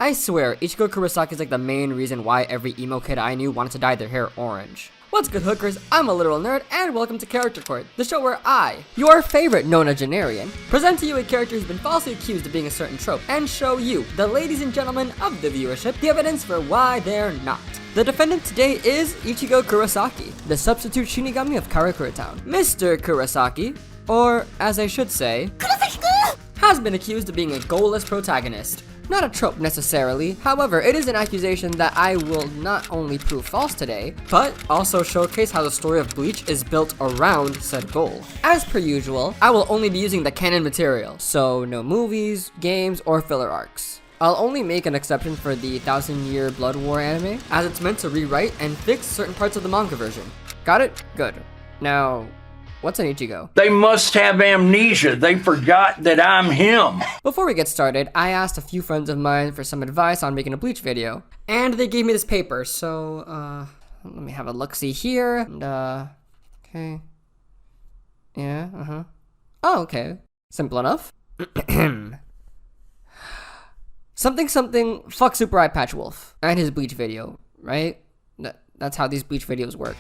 I swear, Ichigo Kurosaki is like the main reason why every emo kid I knew wanted to dye their hair orange. What's good, hookers? I'm a literal nerd, and welcome to Character Court, the show where I, your favorite nonagenarian, present to you a character who's been falsely accused of being a certain trope, and show you, the ladies and gentlemen of the viewership, the evidence for why they're not. The defendant today is Ichigo Kurosaki, the substitute Shinigami of Karakura Town. Mr. Kurosaki, or as I should say, has been accused of being a goalless protagonist. Not a trope necessarily, however, it is an accusation that I will not only prove false today, but also showcase how the story of Bleach is built around said goal. As per usual, I will only be using the canon material, so no movies, games, or filler arcs. I'll only make an exception for the 1000-Year Blood War anime, as it's meant to rewrite and fix certain parts of the manga version. Got it? Good. Now, what's an Ichigo? They must have amnesia. They forgot that I'm him. Before we get started, I asked a few friends of mine for some advice on making a Bleach video, and they gave me this paper, so, let me have a look-see here, and, okay. Yeah, Oh, okay. Simple enough. Something, fuck Super Eye Patch Wolf, and his Bleach video, right? That's how these Bleach videos work.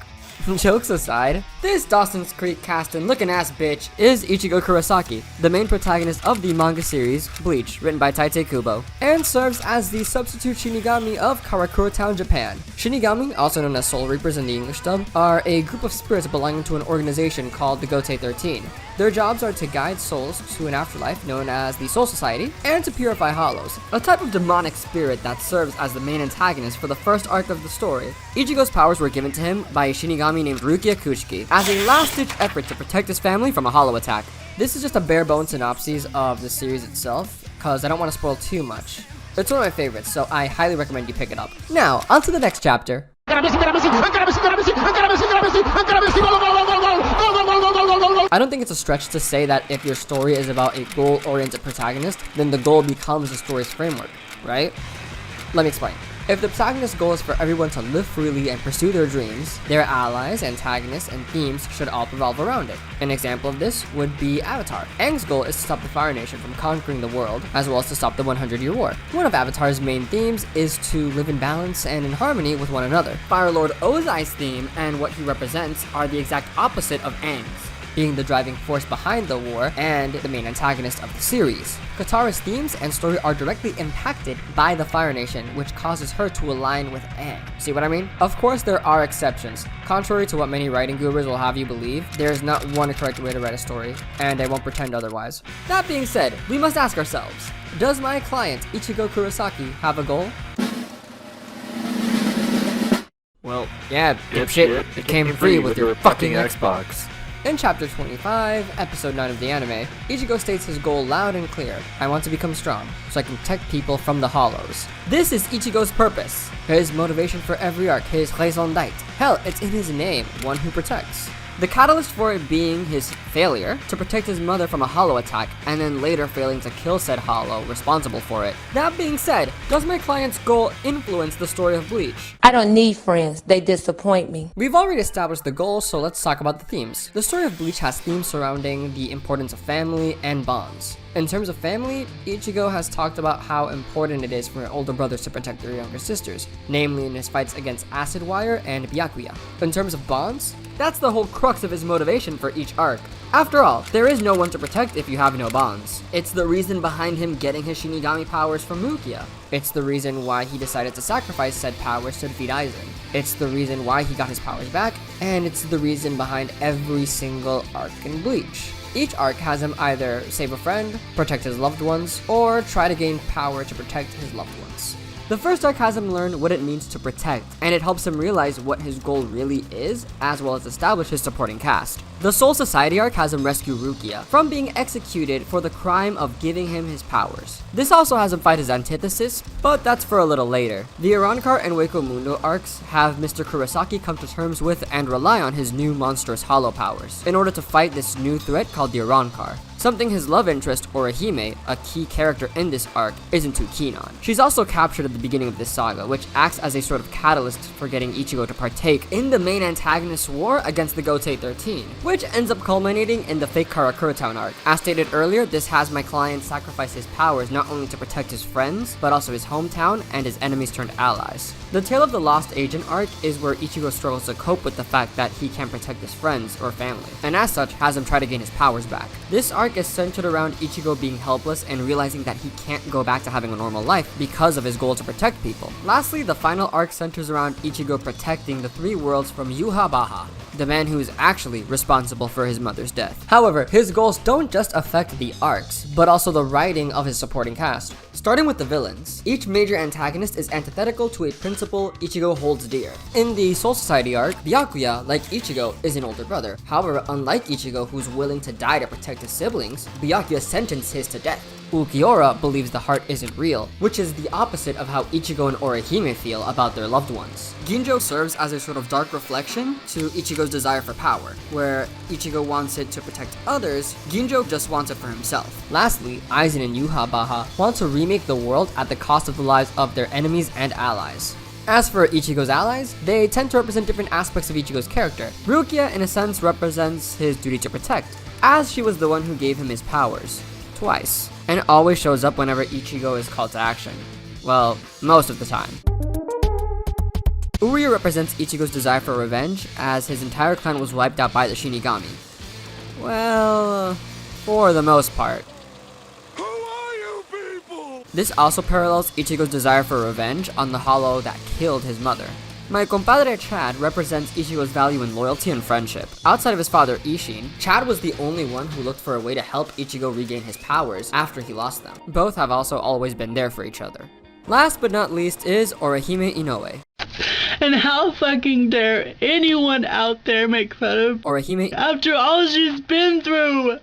Jokes aside, this Dawson's Creek casting looking ass bitch is Ichigo Kurosaki, the main protagonist of the manga series Bleach, written by Tite Kubo, and serves as the substitute Shinigami of Karakura Town, Japan. Shinigami, also known as Soul Reapers in the English dub, are a group of spirits belonging to an organization called the Gote 13. Their jobs are to guide souls to an afterlife known as the Soul Society, and to purify hollows, a type of demonic spirit that serves as the main antagonist for the first arc of the story. Ichigo's powers were given to him by a Shinigami named Rukia Kuchiki as a last-ditch effort to protect his family from a hollow attack. This is just a bare-bones synopsis of the series itself, cause I don't want to spoil too much. It's one of my favorites, so I highly recommend you pick it up. Now, on to the next chapter. I don't think it's a stretch to say that if your story is about a goal-oriented protagonist, then the goal becomes the story's framework, right? Let me explain. If the protagonist's goal is for everyone to live freely and pursue their dreams, their allies, antagonists, and themes should all revolve around it. An example of this would be Avatar. Aang's goal is to stop the Fire Nation from conquering the world, as well as to stop the 100-Year War. One of Avatar's main themes is to live in balance and in harmony with one another. Fire Lord Ozai's theme and what he represents are the exact opposite of Aang's, being the driving force behind the war and the main antagonist of the series. Katara's themes and story are directly impacted by the Fire Nation, which causes her to align with Aang. See what I mean? Of course, there are exceptions. Contrary to what many writing gurus will have you believe, there is not one correct way to write a story, and I won't pretend otherwise. That being said, we must ask ourselves, does my client, Ichigo Kurosaki, have a goal? Well, yeah, dipshit, it came free with your fucking Xbox. In Chapter 25, Episode 9 of the anime, Ichigo states his goal loud and clear: I want to become strong, so I can protect people from the hollows. This is Ichigo's purpose, his motivation for every arc, his raison d'être. Hell, it's in his name, one who protects. The catalyst for it being his failure to protect his mother from a hollow attack, and then later failing to kill said hollow responsible for it. That being said, does my client's goal influence the story of Bleach? I don't need friends, they disappoint me. We've already established the goals, so let's talk about the themes. The story of Bleach has themes surrounding the importance of family and bonds. In terms of family, Ichigo has talked about how important it is for older brothers to protect their younger sisters, namely in his fights against Acid Wire and Byakuya. In terms of bonds, that's the whole crux of his motivation for each arc. After all, there is no one to protect if you have no bonds. It's the reason behind him getting his Shinigami powers from Rukia. It's the reason why he decided to sacrifice said powers to defeat Aizen. It's the reason why he got his powers back, and it's the reason behind every single arc in Bleach. Each arc has him either save a friend, protect his loved ones, or try to gain power to protect his loved ones. The first arc has him learn what it means to protect, and it helps him realize what his goal really is, as well as establish his supporting cast. The Soul Society arc has him rescue Rukia from being executed for the crime of giving him his powers. This also has him fight his antithesis, but that's for a little later. The Arrancar and Hueco Mundo arcs have Mr. Kurosaki come to terms with and rely on his new monstrous hollow powers in order to fight this new threat called the Arrancar. something his love interest, Orihime, a key character in this arc, isn't too keen on. She's also captured at the beginning of this saga, which acts as a sort of catalyst for getting Ichigo to partake in the main antagonist's war against the Gotei 13, which ends up culminating in the fake Karakura Town arc. As stated earlier, this has my client sacrifice his powers not only to protect his friends, but also his hometown and his enemies turned allies. The Tale of the Lost Agent arc is where Ichigo struggles to cope with the fact that he can't protect his friends or family, and as such has him try to gain his powers back. This arc is centered around Ichigo being helpless and realizing that he can't go back to having a normal life because of his goal to protect people. Lastly, the final arc centers around Ichigo protecting the three worlds from Yhwach, the man who is actually responsible for his mother's death. However, his goals don't just affect the arcs, but also the writing of his supporting cast. Starting with the villains, each major antagonist is antithetical to a principle Ichigo holds dear. In the Soul Society arc, Byakuya, like Ichigo, is an older brother. However, unlike Ichigo, who's willing to die to protect his siblings, Byakuya sentenced his to death. Ulquiorra believes the heart isn't real, which is the opposite of how Ichigo and Orihime feel about their loved ones. Ginjo serves as a sort of dark reflection to Ichigo's desire for power. Where Ichigo wants it to protect others, Ginjo just wants it for himself. Lastly, Aizen and Yhwach want to remake the world at the cost of the lives of their enemies and allies. As for Ichigo's allies, they tend to represent different aspects of Ichigo's character. Rukia, in a sense, represents his duty to protect, as she was the one who gave him his powers. Twice. And always shows up whenever Ichigo is called to action. Well, most of the time. Uria represents Ichigo's desire for revenge, as his entire clan was wiped out by the Shinigami. Well, for the most part. Who are you people? This also parallels Ichigo's desire for revenge on the hollow that killed his mother. My compadre Chad represents Ichigo's value in loyalty and friendship. Outside of his father Ishin, Chad was the only one who looked for a way to help Ichigo regain his powers after he lost them. Both have also always been there for each other. Last but not least is Orihime Inoue. And how fucking dare anyone out there make fun of Orihime after all she's been through?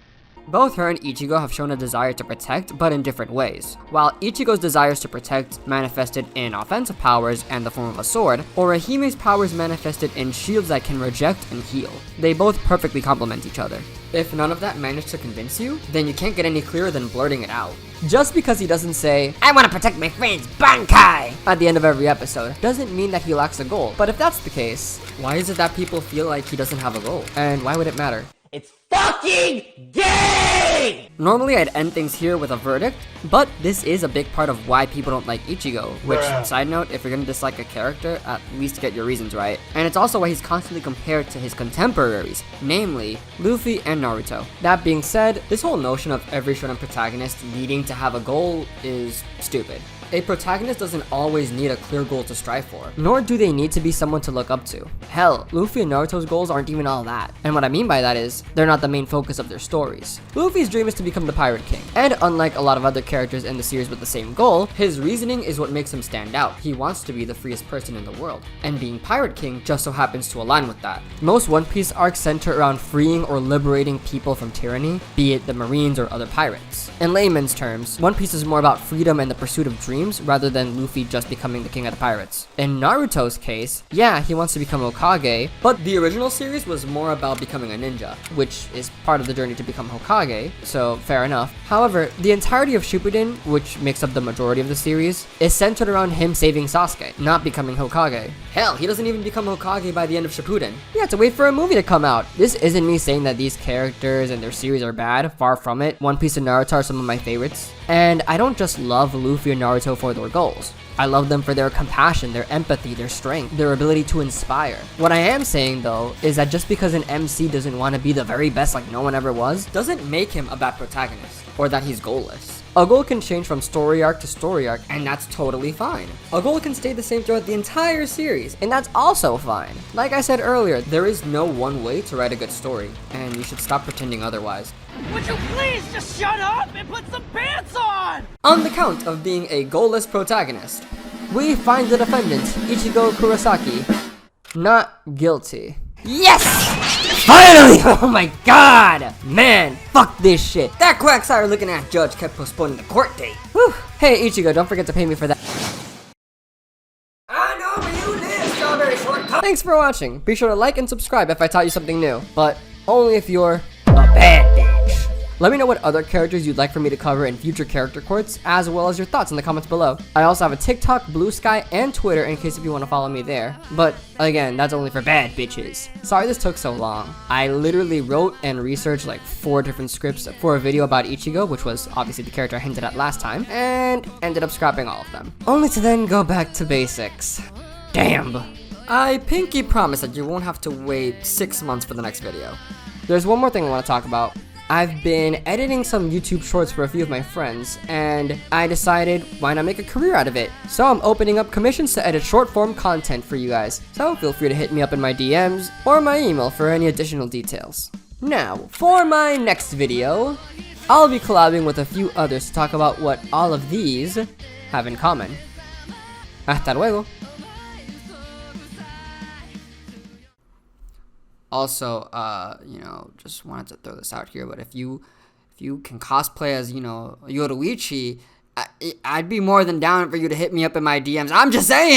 Both her and Ichigo have shown a desire to protect, but in different ways. While Ichigo's desires to protect manifested in offensive powers and the form of a sword, Orihime's powers manifested in shields that can reject and heal. They both perfectly complement each other. If none of that managed to convince you, then you can't get any clearer than blurting it out. Just because he doesn't say, "I want to protect my friends, Bankai!" at the end of every episode, doesn't mean that he lacks a goal. But if that's the case, why is it that people feel like he doesn't have a goal? And why would it matter? It's fucking gay! Normally I'd end things here with a verdict, but this is a big part of why people don't like Ichigo, which, side note, if you're gonna dislike a character, at least get your reasons right. And it's also why he's constantly compared to his contemporaries, namely, Luffy and Naruto. That being said, this whole notion of every shonen protagonist needing to have a goal is stupid. A protagonist doesn't always need a clear goal to strive for, nor do they need to be someone to look up to. Hell, Luffy and Naruto's goals aren't even all that. And what I mean by that is, they're not the main focus of their stories. Luffy's dream is to become the Pirate King, and unlike a lot of other characters in the series with the same goal, his reasoning is what makes him stand out. He wants to be the freest person in the world, and being Pirate King just so happens to align with that. Most One Piece arcs center around freeing or liberating people from tyranny, be it the Marines or other pirates. In layman's terms, One Piece is more about freedom and the pursuit of dreams rather than Luffy just becoming the king of the pirates. In Naruto's case, yeah, he wants to become Hokage, but the original series was more about becoming a ninja, which is part of the journey to become Hokage, so fair enough. However, the entirety of Shippuden, which makes up the majority of the series, is centered around him saving Sasuke, not becoming Hokage. Hell, he doesn't even become Hokage by the end of Shippuden. You have to wait for a movie to come out. This isn't me saying that these characters and their series are bad, far from it. One Piece and Naruto are some of my favorites. And I don't just love Luffy and Naruto for their goals. I love them for their compassion, their empathy, their strength, their ability to inspire. What I am saying though, is that just because an MC doesn't want to be the very best like no one ever was, doesn't make him a bad protagonist, or that he's goalless. A goal can change from story arc to story arc, and that's totally fine. A goal can stay the same throughout the entire series, and that's also fine. Like I said earlier, there is no one way to write a good story, and you should stop pretending otherwise. Would you please just shut up and put some pants on? On the count of being a goalless protagonist, we find the defendant, Ichigo Kurosaki, not guilty. Yes! Finally! Oh my god! Man, fuck this shit. That quacksire looking at judge kept postponing the court date. Whew. Hey Ichigo, don't forget to pay me for that. I know you did, strawberry shortcut. Thanks for watching. Be sure to like and subscribe if I taught you something new, but only if you're a bad bitch. Let me know what other characters you'd like for me to cover in future character courts, as well as your thoughts in the comments below. I also have a TikTok, Blue Sky, and Twitter in case if you want to follow me there. But again, that's only for bad bitches. Sorry this took so long. I literally wrote and researched like 4 different scripts for a video about Ichigo, which was obviously the character I hinted at last time, and ended up scrapping all of them. Only to then go back to basics. Damn. I pinky promise that you won't have to wait 6 months for the next video. There's one more thing I want to talk about. I've been editing some YouTube shorts for a few of my friends, and I decided why not make a career out of it. So I'm opening up commissions to edit short form content for you guys. So feel free to hit me up in my DMs or my email for any additional details. Now, for my next video, I'll be collabing with a few others to talk about what all of these have in common. Hasta luego. Also, just wanted to throw this out here, but if you can cosplay as, Yoruichi, I'd be more than down for you to hit me up in my DMs. I'm just saying!